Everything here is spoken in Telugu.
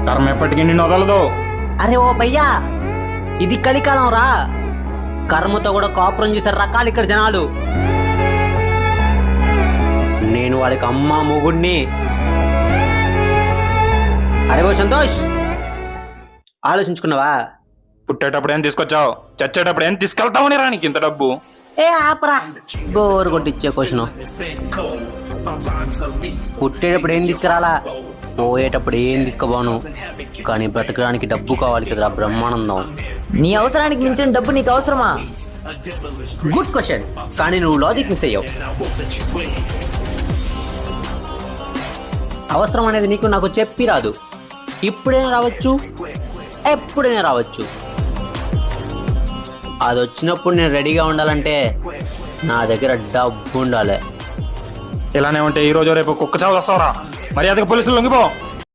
కర్మ ఎప్పటికీ నిన్ను వదలదు. అరే ఓ భయ్యా, ఇది కలికాలం రా. కర్మతో కూడా కాపురం చేశారు రకాలు ఇక్కడ జనాలు. నేను వాడికి అమ్మ మొగుడిని. అరే ఓ సంతోష్, ఆలోచించుకున్నావా? పుట్టేటప్పుడు ఏం తీసుకొచ్చావు, చచ్చేటప్పుడు ఏం తీసుకెళ్తావు రా నీకు ఇంత డబ్బు? ఏ ఆపరా, బోరు కొట్టిచ్చే క్వశ్చన్. పుట్టేటప్పుడు ఏం తీసుకురాలా, పోయేటప్పుడు ఏం తీసుకుపోను, కానీ బ్రతకడానికి డబ్బు కావాలి కదరా బ్రహ్మానందం. నీ అవసరానికి మించిన డబ్బు నీకు అవసరమా? గుడ్ క్వశ్చన్, కానీ నువ్వు లాజిక్ మిస్ అయ్యావు. అవసరం అనేది నీకు నాకు చెప్పి రాదు. ఇప్పుడైనా రావచ్చు, ఎప్పుడైనా రావచ్చు. అది వచ్చినప్పుడు నేను రెడీగా ఉండాలంటే నా దగ్గర డబ్బు ఉండాలి. ఇలానే ఉంటే ఈ రోజు రేపు కుక్క చావు వస్తావురా. మర్యాదగా పోలీసులు లొంగిపో.